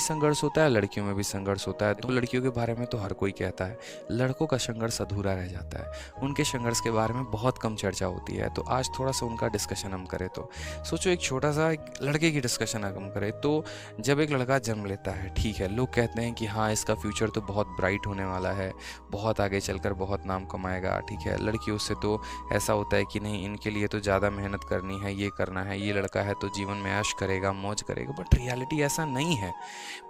संघर्ष होता है, लड़कियों में भी संघर्ष होता है। तो लड़कियों के बारे में तो हर कोई कहता है, लड़कों का संघर्ष अधूरा रह जाता है, उनके संघर्ष के बारे में बहुत कम चर्चा होती है। तो आज थोड़ा सा उनका डिस्कशन हम करें। तो सोचो एक छोटा सा एक लड़के की डिस्कशन हम करें तो जब एक लड़का जन्म लेता है, ठीक है, लोग कहते हैं कि हाँ इसका फ्यूचर तो बहुत ब्राइट होने वाला है, बहुत आगे चलकर बहुत नाम कमाएगा, ठीक है। लड़कियों से तो ऐसा होता है कि नहीं इनके लिए तो ज़्यादा मेहनत करनी है, ये करना है, ये लड़का है तो जीवन में ऐश करेगा, मौज करेगा। बट रियलिटी ऐसा नहीं है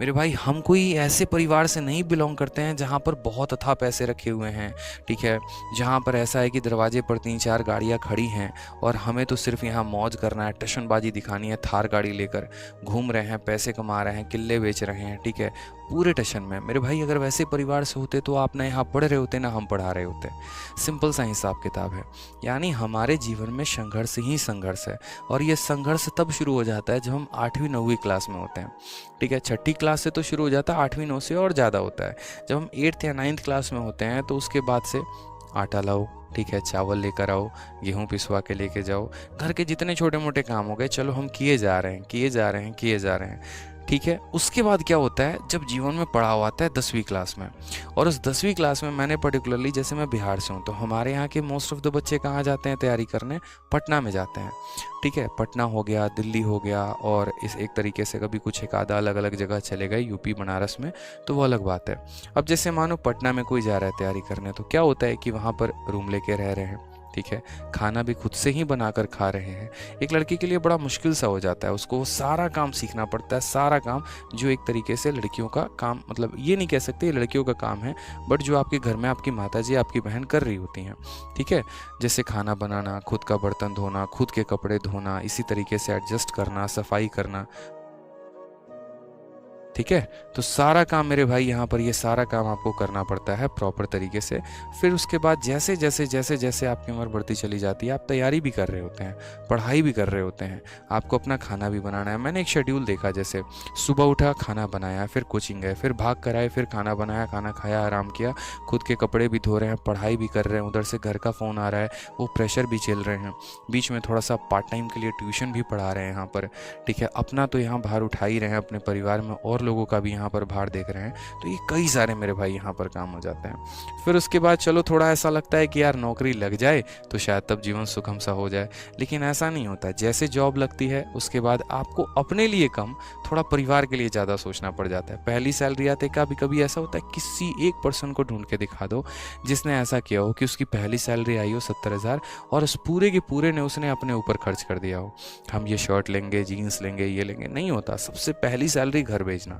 मेरे भाई। हम कोई ऐसे परिवार से नहीं बिलोंग करते हैं जहाँ पर बहुत अथाह पैसे रखे हुए हैं, ठीक है, जहाँ पर ऐसा है कि दरवाजे पर 3-4 गाड़ियाँ खड़ी हैं और हमें तो सिर्फ यहाँ मौज करना है, टशनबाजी दिखानी है, थार गाड़ी लेकर घूम रहे हैं, पैसे कमा रहे हैं, किले बेच रहे हैं, ठीक है, पूरे टशन में। मेरे भाई अगर वैसे परिवार से होते तो आप ना यहाँ पढ़ रहे होते ना हम पढ़ा रहे होते। सिंपल सा हिसाब किताब है। यानी हमारे जीवन में संघर्ष ही संघर्ष है। और ये संघर्ष तब शुरू हो जाता है जब हम 8वीं 9वीं क्लास में होते हैं, ठीक है। 6ठी क्लास से तो शुरू हो जाता है, 8वीं 9 से और ज़्यादा होता है। जब हम 8th या 9th क्लास में होते हैं तो उसके बाद से आटा लाओ, ठीक है, चावल लेकर आओ, गेहूं पिसवा के लेके जाओ, घर के जितने छोटे मोटे काम हो गए चलो हम किए जा रहे हैं, किए जा रहे हैं, किए जा रहे हैं, ठीक है। उसके बाद क्या होता है जब जीवन में पड़ाव आता है 10वीं क्लास में। और उस 10वीं क्लास में मैंने पर्टिकुलरली, जैसे मैं बिहार से हूँ तो हमारे यहाँ के मोस्ट ऑफ द बच्चे कहाँ जाते हैं तैयारी करने? पटना में जाते हैं, ठीक है। पटना हो गया, दिल्ली हो गया, और इस एक तरीके से कभी कुछ एक आधा अलग अलग जगह चले गए, यूपी बनारस में, तो वो अलग बात है। अब जैसे मानो पटना में कोई जा रहा है तैयारी करने, तो क्या होता है कि वहाँ पर रूम लेके रह रहे हैं, ठीक है, खाना भी खुद से ही बनाकर खा रहे हैं। एक लड़की के लिए बड़ा मुश्किल सा हो जाता है, उसको वो सारा काम सीखना पड़ता है, सारा काम जो एक तरीके से लड़कियों का काम, मतलब ये नहीं कह सकते ये लड़कियों का काम है, बट जो आपके घर में आपकी माताजी आपकी बहन कर रही होती हैं, ठीक है। जैसे खाना बनाना, खुद का बर्तन धोना, खुद के कपड़े धोना, इसी तरीके से एडजस्ट करना, सफाई करना, ठीक है। तो सारा काम मेरे भाई यहाँ पर ये सारा काम आपको करना पड़ता है प्रॉपर तरीके से। फिर उसके बाद जैसे जैसे जैसे जैसे आपकी उम्र बढ़ती चली जाती है, आप तैयारी भी कर रहे होते हैं, पढ़ाई भी कर रहे होते हैं, आपको अपना खाना भी बनाना है। मैंने एक शेड्यूल देखा, जैसे सुबह उठा, खाना बनाया, फिर कोचिंग गए, फिर भाग कर आए, फिर खाना बनाया, खाना खाया, आराम किया, खुद के कपड़े भी धो रहे हैं, पढ़ाई भी कर रहे हैं, उधर से घर का फ़ोन आ रहा है, वो प्रेशर भी झेल रहे हैं, बीच में थोड़ा सा पार्ट टाइम के लिए ट्यूशन भी पढ़ा रहे हैं यहाँ पर, ठीक है। अपना तो यहाँ भार उठा ही रहे हैं, अपने परिवार में और लोगों का भी यहाँ पर भार देख रहे हैं। तो ये कई सारे मेरे भाई यहाँ पर काम हो जाते हैं। फिर उसके बाद चलो थोड़ा ऐसा लगता है कि यार नौकरी लग जाए तो शायद तब जीवन सुखम सा हो जाए, लेकिन ऐसा नहीं होता। जैसे जॉब लगती है उसके बाद आपको अपने लिए कम, थोड़ा परिवार के लिए ज़्यादा सोचना पड़ जाता है। पहली सैलरी आते कभी कभी ऐसा होता है, किसी एक पर्सन को ढूंढ के दिखा दो जिसने ऐसा किया हो कि उसकी पहली सैलरी आई हो 70,000 और उस पूरे के पूरे ने उसने अपने ऊपर खर्च कर दिया हो। हम ये शर्ट लेंगे, जीन्स लेंगे, ये लेंगे, नहीं होता। सबसे पहली सैलरी घर भेजना,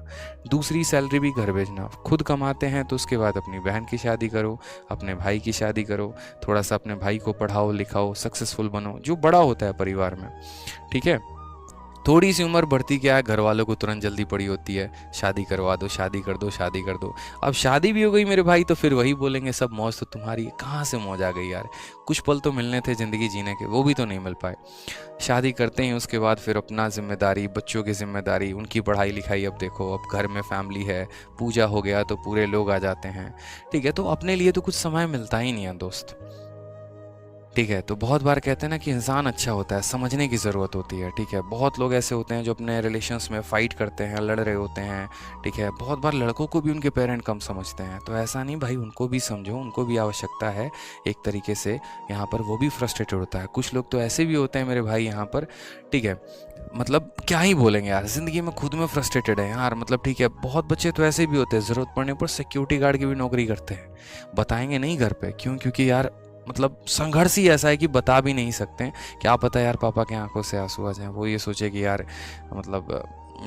दूसरी सैलरी भी घर भेजना। खुद कमाते हैं तो उसके बाद अपनी बहन की शादी करो, अपने भाई की शादी करो, थोड़ा सा अपने भाई को पढ़ाओ लिखाओ, सक्सेसफुल बनो, जो बड़ा होता है परिवार में, ठीक है। थोड़ी सी उम्र बढ़ती क्या है, घर वालों को तुरंत जल्दी पड़ी होती है, शादी करवा दो, शादी कर दो, शादी कर दो। अब शादी भी हो गई मेरे भाई तो फिर वही बोलेंगे सब मौज तो तुम्हारी है। कहाँ से मौज आ गई यार, कुछ पल तो मिलने थे ज़िंदगी जीने के, वो भी तो नहीं मिल पाए। शादी करते हैं उसके बाद फिर अपना जिम्मेदारी, बच्चों की जिम्मेदारी, उनकी पढ़ाई लिखाई। अब देखो अब घर में फैमिली है, पूजा हो गया तो पूरे लोग आ जाते हैं, ठीक है। तो अपने लिए तो कुछ समय मिलता ही नहीं है दोस्त, ठीक है। तो बहुत बार कहते हैं ना कि इंसान अच्छा होता है, समझने की ज़रूरत होती है, ठीक है। बहुत लोग ऐसे होते हैं जो अपने रिलेशंस में फ़ाइट करते हैं, लड़ रहे होते हैं, ठीक है। बहुत बार लड़कों को भी उनके पेरेंट कम समझते हैं, तो ऐसा नहीं भाई, उनको भी समझो, उनको भी आवश्यकता है एक तरीके से। यहाँ पर वो भी फ्रस्ट्रेटेड होता है। कुछ लोग तो ऐसे भी होते हैं मेरे भाई यहाँ पर, ठीक है, मतलब क्या ही बोलेंगे यार, ज़िंदगी में खुद में फ्रस्ट्रेटेड है यार, मतलब ठीक है। बहुत बच्चे तो ऐसे भी होते हैं, ज़रूरत पड़ने पर सिक्योरिटी गार्ड की भी नौकरी करते हैं, बताएंगे नहीं घर पे, क्यों? क्योंकि यार मतलब संघर्ष ही ऐसा है कि बता भी नहीं सकते हैं। क्या पता यार पापा के आंखों से आंसू आ जाए, वो ये सोचे कि यार मतलब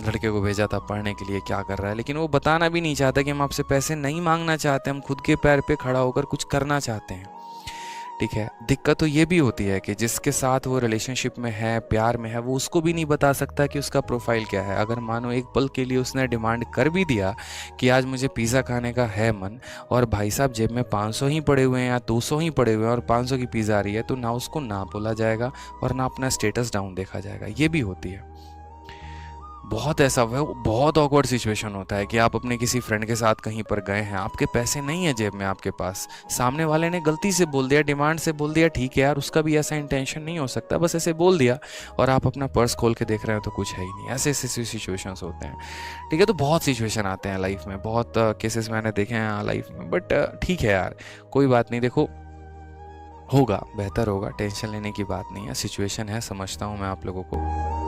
लड़के को भेजा था पढ़ने के लिए, क्या कर रहा है। लेकिन वो बताना भी नहीं चाहता कि हम आपसे पैसे नहीं मांगना चाहते, हम खुद के पैर पे खड़ा होकर कुछ करना चाहते हैं, ठीक है। दिक्कत तो ये भी होती है कि जिसके साथ वो रिलेशनशिप में है, प्यार में है, वो उसको भी नहीं बता सकता कि उसका प्रोफाइल क्या है। अगर मानो एक पल के लिए उसने डिमांड कर भी दिया कि आज मुझे पिज़्ज़ा खाने का है मन, और भाई साहब जेब में 500 ही पड़े हुए हैं या 200 ही पड़े हुए हैं और 500 की पिज़्ज़ा आ रही है, तो ना उसको ना बोला जाएगा और ना अपना स्टेटस डाउन देखा जाएगा। ये भी होती है। बहुत ऐसा वो बहुत ऑकवर्ड सिचुएशन होता है कि आप अपने किसी फ्रेंड के साथ कहीं पर गए हैं, आपके पैसे नहीं है जेब में आपके पास, सामने वाले ने गलती से बोल दिया, डिमांड से बोल दिया, ठीक है यार उसका भी ऐसा इंटेंशन नहीं हो सकता, बस ऐसे बोल दिया, और आप अपना पर्स खोल के देख रहे हो तो कुछ है ही नहीं। ऐसे ऐसे सिचुएशंस होते हैं, ठीक है। तो बहुत सिचुएशन आते हैं लाइफ में, बहुत केसेस मैंने देखे हैं लाइफ में, बट ठीक है यार, कोई बात नहीं। देखो होगा, बेहतर होगा, टेंशन लेने की बात नहीं है, सिचुएशन है, समझता हूँ मैं आप लोगों को।